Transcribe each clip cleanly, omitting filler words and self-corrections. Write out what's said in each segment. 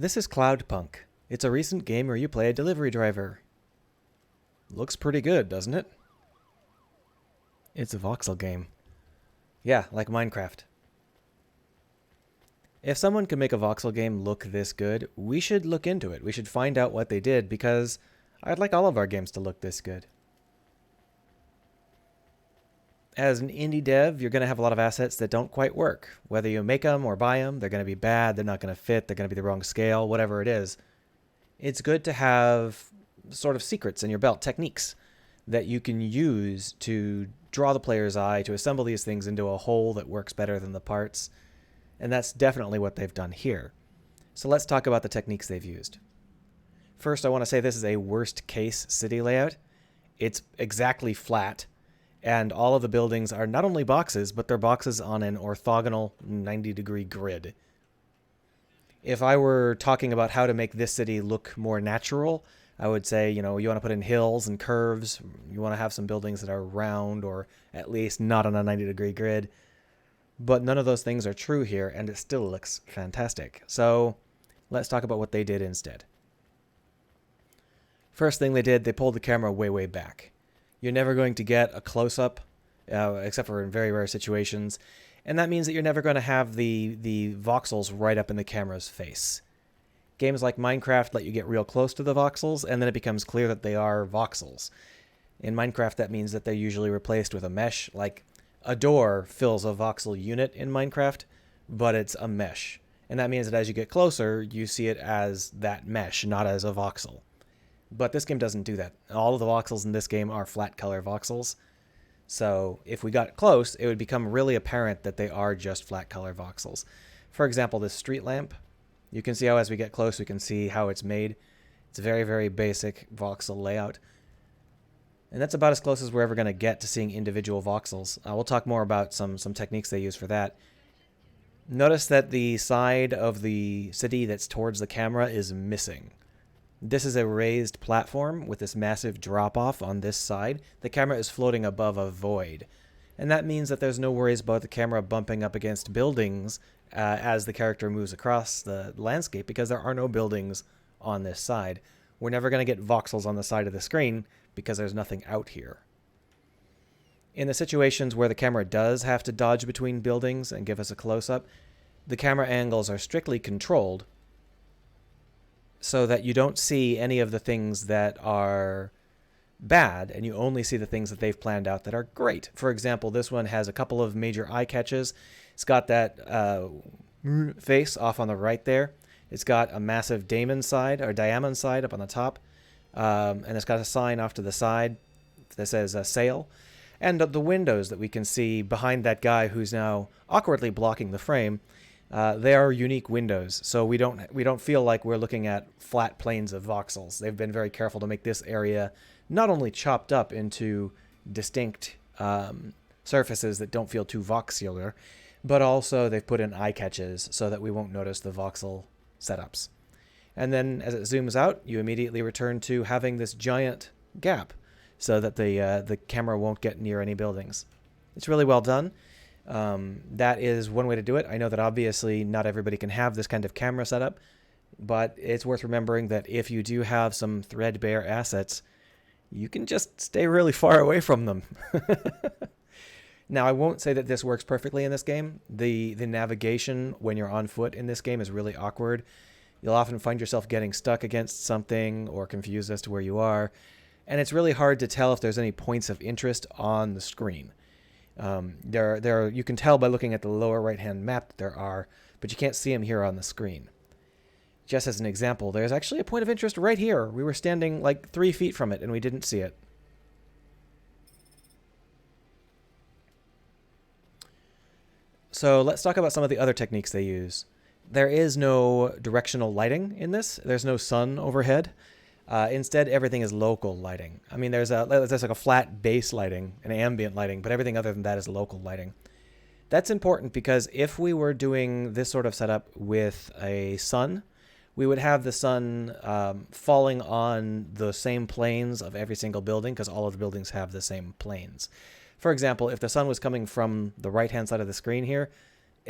This is Cloudpunk. It's a recent game where you play a delivery driver. Looks pretty good, doesn't it? It's a voxel game. Yeah, like Minecraft. If someone can make a voxel game look this good, we should look into it. We should find out what they did, because I'd like all of our games to look this good. As an indie dev, you're going to have a lot of assets that don't quite work. Whether you make them or buy them, they're going to be bad, they're not going to fit, they're going to be the wrong scale, whatever it is. It's good to have sort of secrets in your belt, techniques that you can use to draw the player's eye, to assemble these things into a whole that works better than the parts. And that's definitely what they've done here. So let's talk about the techniques they've used. First, I want to say this is a worst case city layout. It's exactly flat, and all of the buildings are not only boxes, but they're boxes on an orthogonal 90-degree grid. If I were talking about how to make this city look more natural, I would say, you want to put in hills and curves. You want to have some buildings that are round, or at least not on a 90-degree grid. But none of those things are true here, and it still looks fantastic. So let's talk about what they did instead. First thing they did, they pulled the camera way, way back. You're never going to get a close-up, except for in very rare situations. And that means that you're never going to have the voxels right up in the camera's face. Games like Minecraft let you get real close to the voxels, and then it becomes clear that they are voxels. In Minecraft, that means that they're usually replaced with a mesh. Like, a door fills a voxel unit in Minecraft, but it's a mesh. And that means that as you get closer, you see it as that mesh, not as a voxel. But this game doesn't do that. All of the voxels in this game are flat color voxels. So if we got close, it would become really apparent that they are just flat color voxels. For example, this street lamp. You can see how as we get close, we can see how it's made. It's a very, very basic voxel layout. And that's about as close as we're ever going to get to seeing individual voxels. We'll talk more about some techniques they use for that. Notice that the side of the city that's towards the camera is missing. This is a raised platform with this massive drop-off on this side. The camera is floating above a void. And that means that there's no worries about the camera bumping up against buildings as the character moves across the landscape, because there are no buildings on this side. We're never going to get voxels on the side of the screen because there's nothing out here. In the situations where the camera does have to dodge between buildings and give us a close-up, the camera angles are strictly controlled so that you don't see any of the things that are bad, and you only see the things that they've planned out that are great. For example, this one has a couple of major eye catches. It's got that face off on the right there. It's got a massive diamond side up on the top. And it's got a sign off to the side that says sail. And the windows that we can see behind that guy who's now awkwardly blocking the frame, they are unique windows. So we don't feel like we're looking at flat planes of voxels. They've been very careful to make this area not only chopped up into distinct surfaces that don't feel too voxelar, but also they've put in eye catches so that we won't notice the voxel setups. And then as it zooms out, you immediately return to having this giant gap so that the camera won't get near any buildings. It's really well done. That is one way to do it. I know that obviously not everybody can have this kind of camera setup, but it's worth remembering that if you do have some threadbare assets, you can just stay really far away from them. Now, I won't say that this works perfectly in this game. The navigation when you're on foot in this game is really awkward. You'll often find yourself getting stuck against something or confused as to where you are. And it's really hard to tell if there's any points of interest on the screen. You can tell by looking at the lower right-hand map that there are, but you can't see them here on the screen. Just as an example, there's actually a point of interest right here. We were standing like 3 feet from it and we didn't see it. So let's talk about some of the other techniques they use. There is no directional lighting in this. There's no sun overhead. Instead, everything is local lighting. I mean, there's like a flat base lighting, an ambient lighting, but everything other than that is local lighting. That's important because if we were doing this sort of setup with a sun, we would have the sun falling on the same planes of every single building, because all of the buildings have the same planes. For example, if the sun was coming from the right-hand side of the screen here,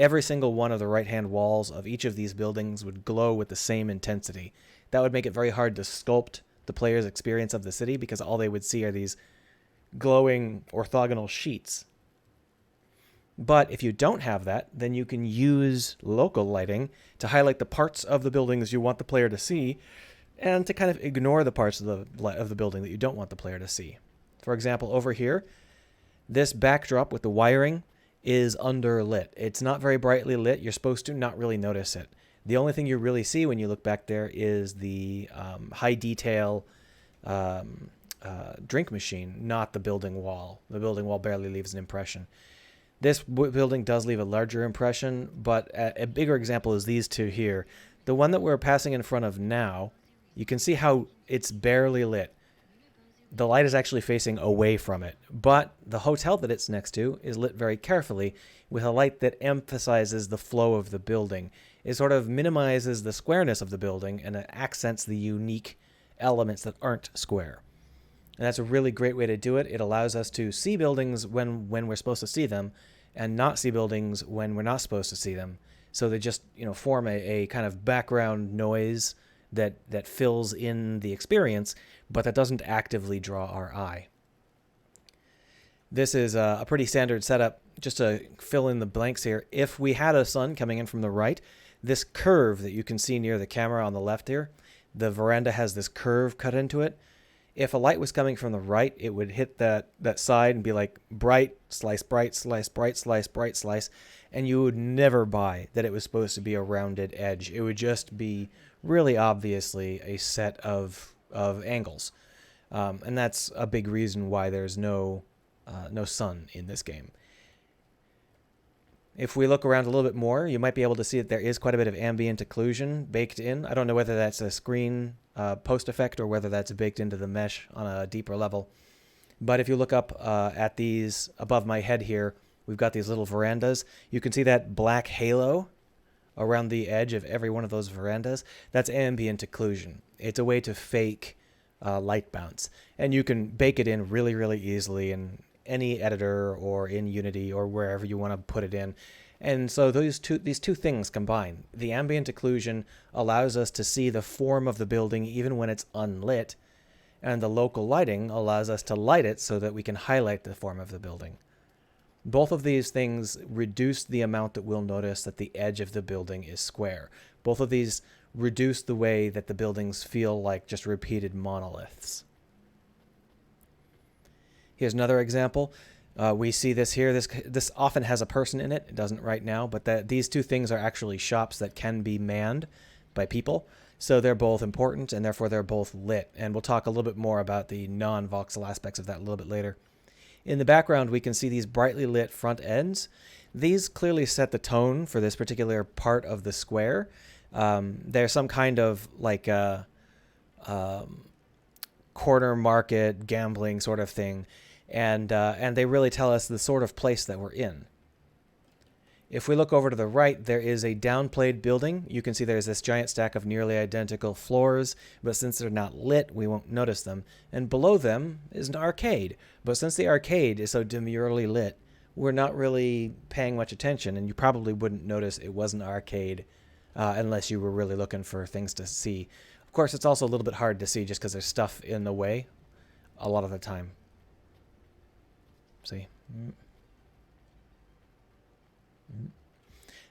every single one of the right-hand walls of each of these buildings would glow with the same intensity. That would make it very hard to sculpt the player's experience of the city because all they would see are these glowing orthogonal sheets. But if you don't have that, then you can use local lighting to highlight the parts of the buildings you want the player to see and to kind of ignore the parts of the building that you don't want the player to see. For example, over here, this backdrop with the wiring is underlit. It's not very brightly lit. You're supposed to not really notice it. The only thing you really see when you look back there is the high detail drink machine, not the building wall. The building wall barely leaves an impression. This building does leave a larger impression, but a bigger example is these two here. The one that we're passing in front of now, you can see how it's barely lit. The light is actually facing away from it, but the hotel that it's next to is lit very carefully with a light that emphasizes the flow of the building. It sort of minimizes the squareness of the building and it accents the unique elements that aren't square. And that's a really great way to do it. It allows us to see buildings when we're supposed to see them and not see buildings when we're not supposed to see them. So they just, form a kind of background noise that fills in the experience, but that doesn't actively draw our eye. This is a pretty standard setup. Just to fill in the blanks here, if we had a sun coming in from the right, this curve that you can see near the camera on the left here, the veranda has this curve cut into it. If a light was coming from the right, it would hit that side and be like bright, slice, bright, slice, bright, slice, bright, slice, and you would never buy that it was supposed to be a rounded edge. It would just be really obviously a set of angles. And that's a big reason why there's no sun in this game. If we look around a little bit more, you might be able to see that there is quite a bit of ambient occlusion baked in. I don't know whether that's a screen post effect or whether that's baked into the mesh on a deeper level. But if you look up at these above my head here, we've got these little verandas. You can see that black halo around the edge of every one of those verandas. That's ambient occlusion. It's a way to fake light bounce. And you can bake it in really, really easily in any editor or in Unity or wherever you want to put it in. And so these two things combine. The ambient occlusion allows us to see the form of the building even when it's unlit, and the local lighting allows us to light it so that we can highlight the form of the building. Both of these things reduce the amount that we'll notice that the edge of the building is square. Both of these reduce the way that the buildings feel like just repeated monoliths. Here's another example. We see this here. This often has a person in it. It doesn't right now, but these two things are actually shops that can be manned by people. So they're both important, and therefore they're both lit. And we'll talk a little bit more about the non-voxel aspects of that a little bit later. In the background, we can see these brightly lit front ends. These clearly set the tone for this particular part of the square. They're some kind of like a corner market gambling sort of thing. And they really tell us the sort of place that we're in. If we look over to the right, there is a downplayed building. You can see there's this giant stack of nearly identical floors, but since they're not lit, we won't notice them. And below them is an arcade. But since the arcade is so demurely lit, we're not really paying much attention, and you probably wouldn't notice it was an arcade unless you were really looking for things to see. Of course, it's also a little bit hard to see just because there's stuff in the way a lot of the time. See?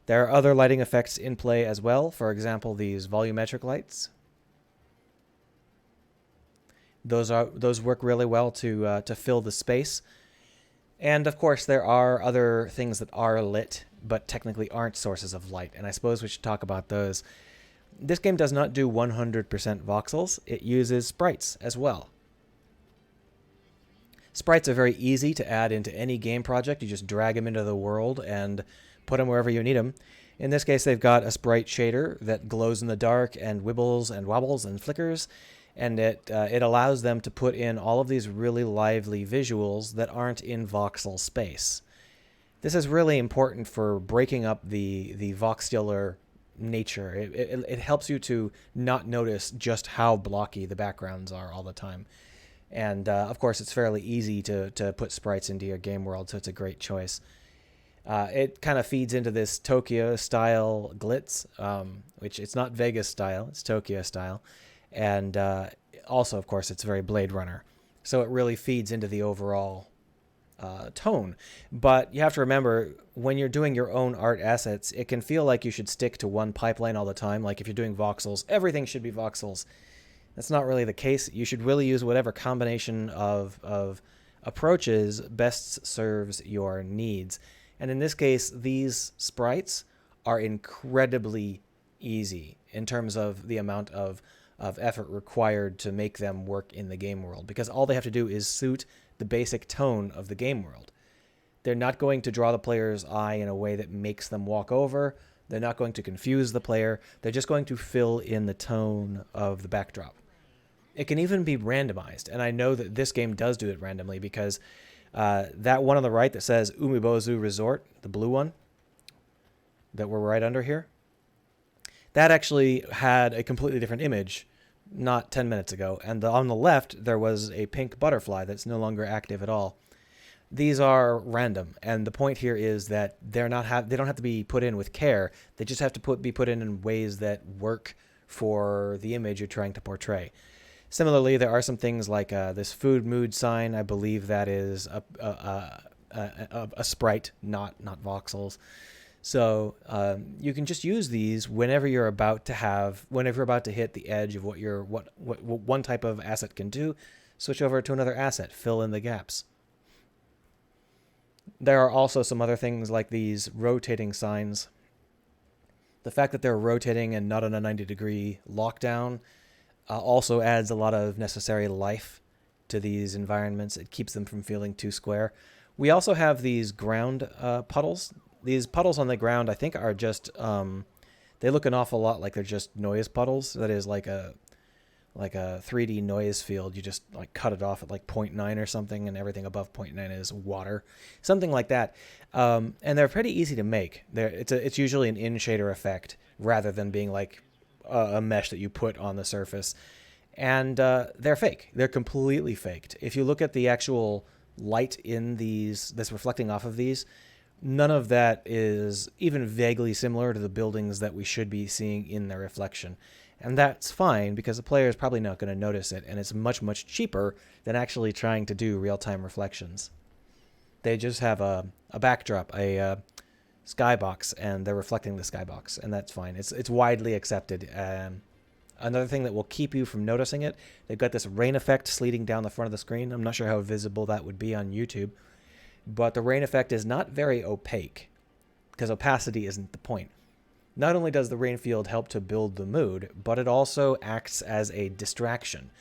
There are other lighting effects in play as well. For example, these volumetric lights. Those work really well to fill the space. And of course, there are other things that are lit, but technically aren't sources of light. And I suppose we should talk about those. This game does not do 100% voxels. It uses sprites as well. Sprites are very easy to add into any game project. You just drag them into the world and put them wherever you need them. In this case, they've got a sprite shader that glows in the dark and wibbles and wobbles and flickers, and it allows them to put in all of these really lively visuals that aren't in voxel space. This is really important for breaking up the voxelar nature. It helps you to not notice just how blocky the backgrounds are all the time. And of course, it's fairly easy to put sprites into your game world, so it's a great choice. It kind of feeds into this Tokyo style glitz, which it's not Vegas style, it's Tokyo style. And also, of course, it's very Blade Runner. So it really feeds into the overall tone. But you have to remember, when you're doing your own art assets, it can feel like you should stick to one pipeline all the time. Like if you're doing voxels, everything should be voxels. That's not really the case. You should really use whatever combination of approaches best serves your needs. And in this case, these sprites are incredibly easy in terms of the amount of effort required to make them work in the game world, because all they have to do is suit the basic tone of the game world. They're not going to draw the player's eye in a way that makes them walk over. They're not going to confuse the player. They're just going to fill in the tone of the backdrop. It can even be randomized, and I know that this game does do it randomly, because that one on the right that says Umibozu Resort, the blue one that we're right under here, that actually had a completely different image not 10 minutes ago. And on the left, there was a pink butterfly that's no longer active at all. These are random, and the point here is that they don't have to be put in with care. They just have to be put in ways that work for the image you're trying to portray. Similarly, there are some things like this food mood sign. I believe that is a sprite, not voxels. So you can just use these whenever you're about to hit the edge of what one type of asset can do. Switch over to another asset, fill in the gaps. There are also some other things like these rotating signs. The fact that they're rotating and not on a 90-degree lockdown also adds a lot of necessary life to these environments. It keeps them from feeling too square. We also have these ground puddles. These puddles on the ground, I think, are just they look an awful lot like they're just noise puddles. That is like a 3D noise field. You just like cut it off at like 0.9 or something, and everything above 0.9 is water, something like that. And they're pretty easy to make. It's usually an in-shader effect rather than being like a mesh that you put on the surface. And they're fake. They're completely faked. If you look at the actual light in these that's reflecting off of these, none of that is even vaguely similar to the buildings that we should be seeing in their reflection. And that's fine, because the player is probably not going to notice it, and it's much, much cheaper than actually trying to do real-time reflections. They just have a backdrop, a skybox, and they're reflecting the skybox, and that's fine. It's widely accepted. Another thing that will keep you from noticing it, they've got this rain effect sleeting down the front of the screen. I'm not sure how visible that would be on YouTube, but the rain effect is not very opaque, because opacity isn't the point. Not only does the rain field help to build the mood, but it also acts as a distraction.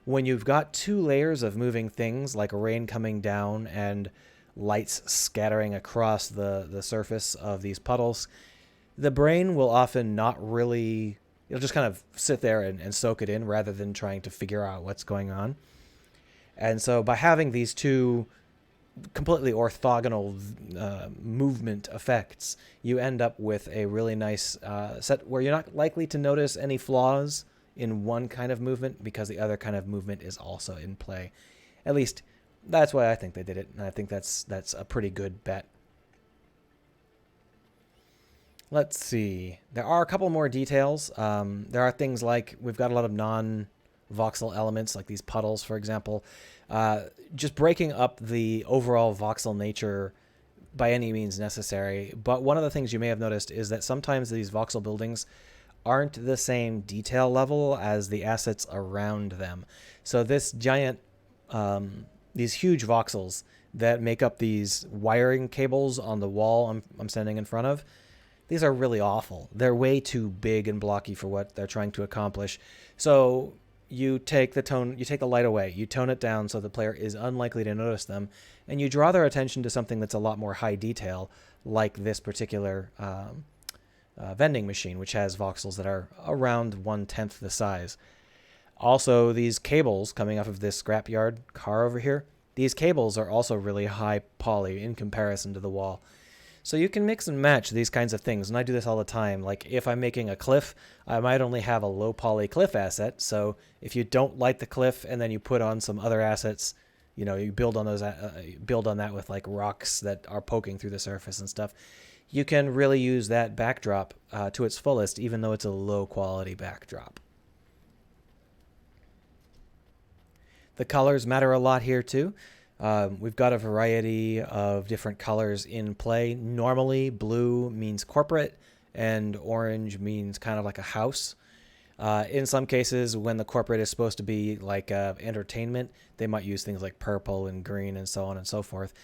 When you've got two layers of moving things, like rain coming down and lights scattering across the surface of these puddles, the brain will often not really... It'll just kind of sit there and soak it in rather than trying to figure out what's going on. And so by having these two completely orthogonal movement effects, you end up with a really nice set where you're not likely to notice any flaws in one kind of movement because the other kind of movement is also in play. At least that's why I think they did it, and I think that's a pretty good bet. Let's see. There are a couple more details. There are things like we've got a lot of non-voxel elements, like these puddles, for example. Just breaking up the overall voxel nature by any means necessary. But one of the things you may have noticed is that sometimes these voxel buildings aren't the same detail level as the assets around them. So this giant, these huge voxels that make up these wiring cables on the wall I'm standing in front of, these are really awful. They're way too big and blocky for what they're trying to accomplish. So you take the light away, you tone it down so the player is unlikely to notice them, and you draw their attention to something that's a lot more high detail, like this particular vending machine, which has voxels that are around 1/10 the size. Also, these cables coming off of this scrapyard car over here, these cables are also really high poly in comparison to the wall. So you can mix and match these kinds of things, and I do this all the time. Like if I'm making a cliff, I might only have a low poly cliff asset, so if you don't light the cliff and then you put on some other assets, You build on those, build on that with like rocks that are poking through the surface and stuff. You can really use that backdrop to its fullest, even though it's a low quality backdrop. The colors matter a lot here too. We've got a variety of different colors in play. Normally, blue means corporate, and orange means kind of like a house. In some cases, when the corporate is supposed to be like entertainment, they might use things like purple and green and so on and so forth.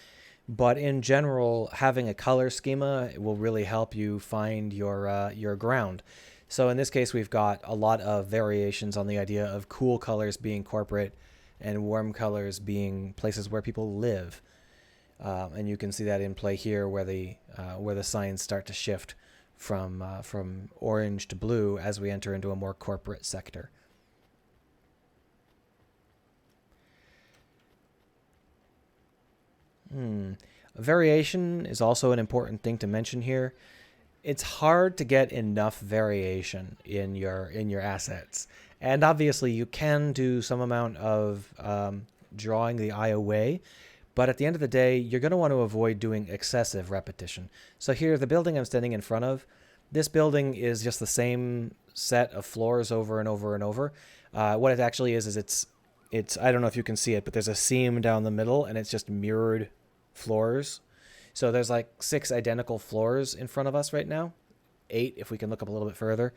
But in general, having a color schema will really help you find your ground. So in this case, we've got a lot of variations on the idea of cool colors being corporate and warm colors being places where people live. And you can see that in play here, where the signs start to shift from orange to blue as we enter into a more corporate sector. Variation is also an important thing to mention here. It's hard to get enough variation in your assets, and obviously you can do some amount of drawing the eye away, but at the end of the day, you're going to want to avoid doing excessive repetition. So here, the building I'm standing in front of, this building is just the same set of floors over and over and over. What it actually is it's I don't know if you can see it, but there's a seam down the middle, and it's just mirrored floors. So there's like 6 identical floors in front of us right now. 8 if we can look up a little bit further.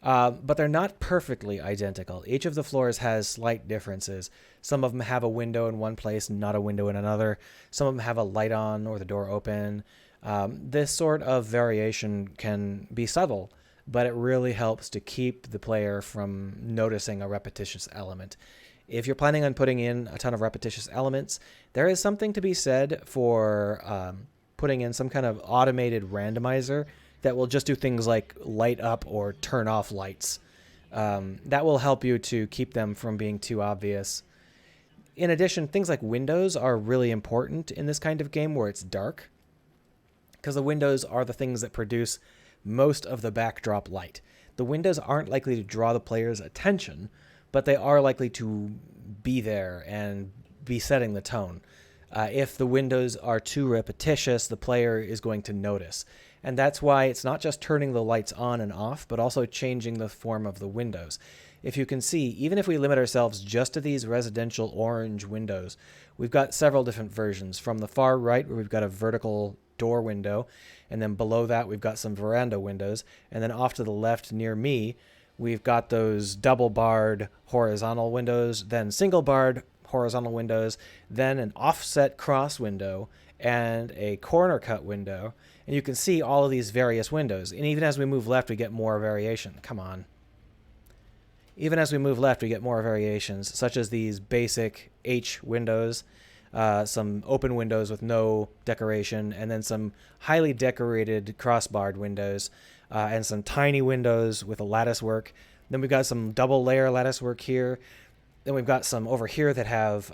But they're not perfectly identical. Each of the floors has slight differences. Some of them have a window in one place, not a window in another. Some of them have a light on or the door open. This sort of variation can be subtle, but it really helps to keep the player from noticing a repetitious element. If you're planning on putting in a ton of repetitious elements, there is something to be said for putting in some kind of automated randomizer that will just do things like light up or turn off lights. That will help you to keep them from being too obvious. In addition, things like windows are really important in this kind of game where it's dark, because the windows are the things that produce most of the backdrop light. The windows aren't likely to draw the player's attention, but they are likely to be there and be setting the tone. If the windows are too repetitious, the player is going to notice. And that's why it's not just turning the lights on and off, but also changing the form of the windows. If you can see, even if we limit ourselves just to these residential orange windows, we've got several different versions. From the far right, where we've got a vertical door window, and then below that we've got some veranda windows, and then off to the left near me, we've got those double barred horizontal windows, then single barred horizontal windows, then an offset cross window, and a corner cut window. And you can see all of these various windows. And even as we move left, we get more variation. Come on. Even as we move left, we get more variations, such as these basic H windows, some open windows with no decoration, and then some highly decorated cross-barred windows, and some tiny windows with a lattice work. Then we've got some double layer lattice work here. Then we've got some over here that have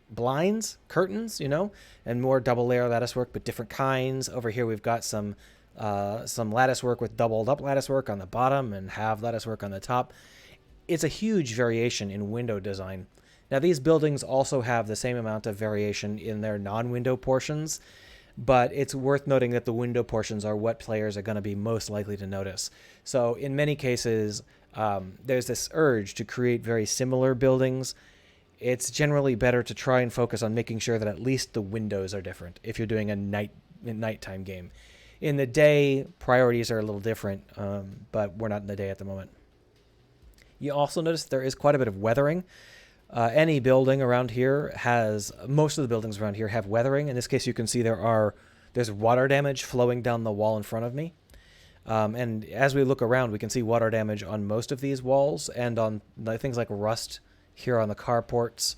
blinds, curtains, and more double layer lattice work, but different kinds. Over here we've got some lattice work with doubled up lattice work on the bottom and half lattice work on the top. It's a huge variation in window design. Now, these buildings also have the same amount of variation in their non-window portions, but it's worth noting that the window portions are what players are going to be most likely to notice. So in many cases, there's this urge to create very similar buildings. It's generally better to try and focus on making sure that at least the windows are different if you're doing a nighttime game. In the day, priorities are a little different, but we're not in the day at the moment. You also notice there is quite a bit of weathering. Any building around here most of the buildings around here have weathering. In this case, you can see there's water damage flowing down the wall in front of me. And as we look around, we can see water damage on most of these walls and on things like rust here on the carports.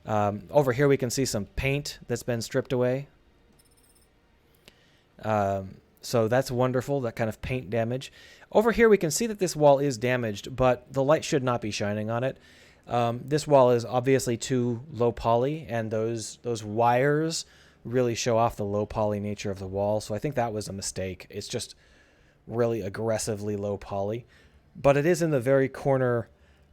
Over here, we can see some paint that's been stripped away. So that's wonderful, that kind of paint damage. Over here, we can see that this wall is damaged, but the light should not be shining on it. This wall is obviously too low poly, and those wires really show off the low poly nature of the wall, so I think that was a mistake. It's just really aggressively low poly. But it is in the very corner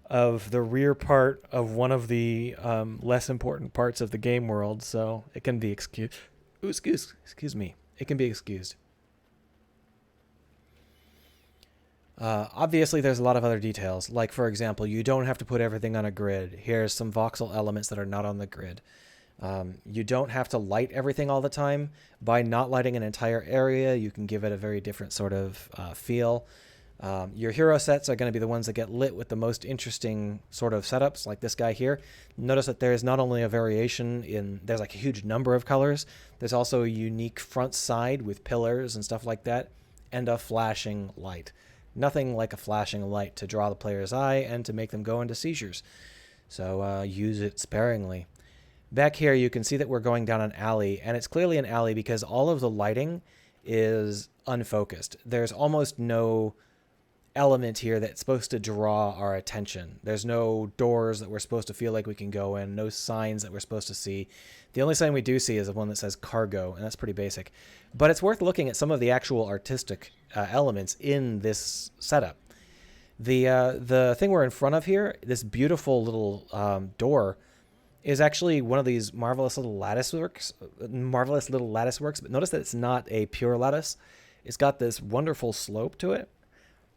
of the rear part of one of the less important parts of the game world, so it can be excused. Excuse me. It can be excused. Obviously, there's a lot of other details. Like, for example, you don't have to put everything on a grid. Here's some voxel elements that are not on the grid. You don't have to light everything all the time. By not lighting an entire area, you can give it a very different sort of feel. Your hero sets are going to be the ones that get lit with the most interesting sort of setups, like this guy here. Notice that there's not only a variation in, there's like a huge number of colors, there's also a unique front side with pillars and stuff like that, and a flashing light. Nothing like a flashing light to draw the player's eye and to make them go into seizures. So use it sparingly. Back here, you can see that we're going down an alley, and it's clearly an alley because all of the lighting is unfocused. There's almost no element here that's supposed to draw our attention. There's no doors that we're supposed to feel like we can go in, no signs that we're supposed to see. The only sign we do see is the one that says cargo, and that's pretty basic. But it's worth looking at some of the actual artistic elements in this setup. The thing we're in front of here, this beautiful little door, is actually one of these marvelous little lattice works. But notice that it's not a pure lattice. It's got this wonderful slope to it.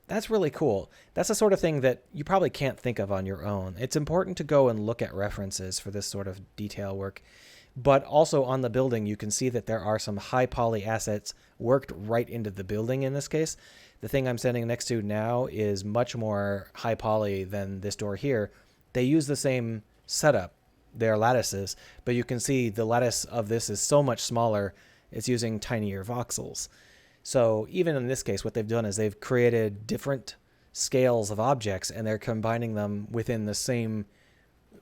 That's really cool. That's the sort of thing that you probably can't think of on your own. It's important to go and look at references for this sort of detail work. But also on the building, you can see that there are some high poly assets worked right into the building in this case. The thing I'm standing next to now is much more high poly than this door here. They use the same setup. They're lattices, but you can see the lattice of this is so much smaller. It's using tinier voxels. So even in this case, what they've done is they've created different scales of objects, and they're combining them within the same,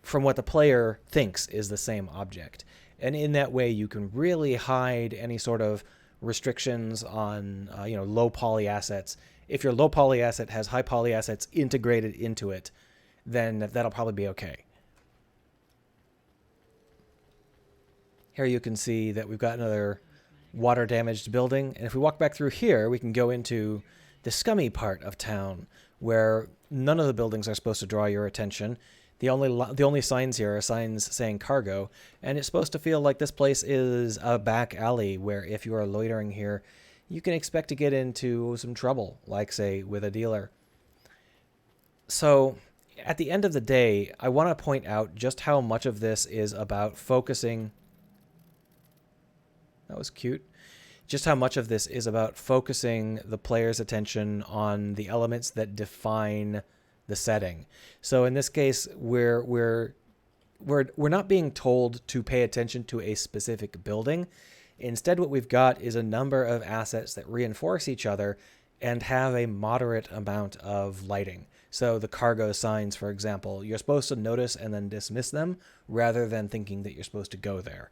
from what the player thinks is the same object. And in that way, you can really hide any sort of restrictions on low poly assets. If your low poly asset has high poly assets integrated into it, then that'll probably be okay. Here you can see that we've got another water damaged building, and if we walk back through here, we can go into the scummy part of town where none of the buildings are supposed to draw your attention. The only signs here are signs saying cargo, and it's supposed to feel like this place is a back alley where if you are loitering here, you can expect to get into some trouble, like say with a dealer. So at the end of the day, I want to point out just how much of this is about focusing. That was cute. Just how much of this is about focusing the player's attention on the elements that define the setting. So in this case, we're not being told to pay attention to a specific building. Instead, what we've got is a number of assets that reinforce each other and have a moderate amount of lighting. So the cargo signs, for example, you're supposed to notice and then dismiss them rather than thinking that you're supposed to go there.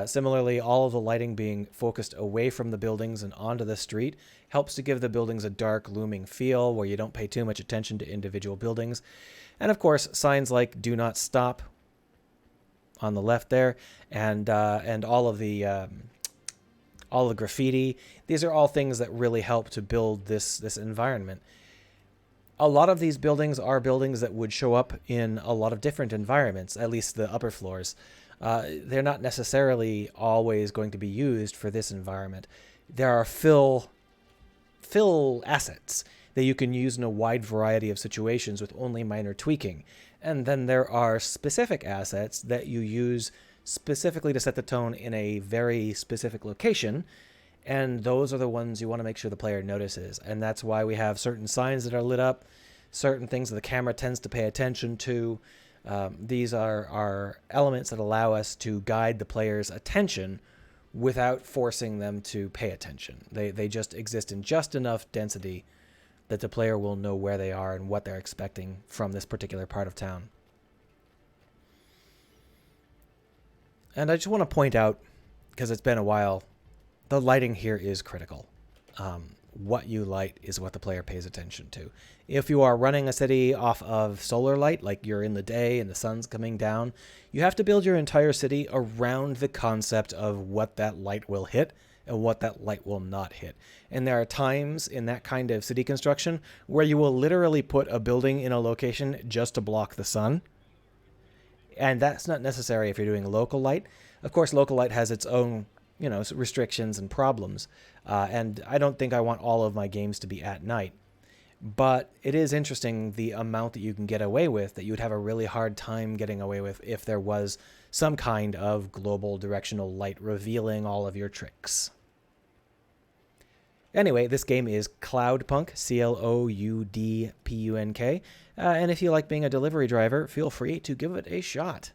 Similarly, all of the lighting being focused away from the buildings and onto the street helps to give the buildings a dark, looming feel where you don't pay too much attention to individual buildings. And of course, signs like "Do Not Stop" on the left there, and all of the graffiti. These are all things that really help to build this environment. A lot of these buildings are buildings that would show up in a lot of different environments, at least the upper floors. They're not necessarily always going to be used for this environment. There are fill assets that you can use in a wide variety of situations with only minor tweaking. And then there are specific assets that you use specifically to set the tone in a very specific location. And those are the ones you want to make sure the player notices. And that's why we have certain signs that are lit up, certain things that the camera tends to pay attention to. These are elements that allow us to guide the player's attention without forcing them to pay attention. They just exist in just enough density that the player will know where they are and what they're expecting from this particular part of town. And I just want to point out, because it's been a while, the lighting here is critical. What you light is what the player pays attention to. If you are running a city off of solar light, like you're in the day and the sun's coming down, you have to build your entire city around the concept of what that light will hit and what that light will not hit. And there are times in that kind of city construction where you will literally put a building in a location just to block the sun. And that's not necessary if you're doing local light. Of course, local light has its own, restrictions and problems. And I don't think I want all of my games to be at night. But it is interesting the amount that you can get away with that you would have a really hard time getting away with if there was some kind of global directional light revealing all of your tricks. Anyway, this game is Cloudpunk, Cloudpunk. And if you like being a delivery driver, feel free to give it a shot.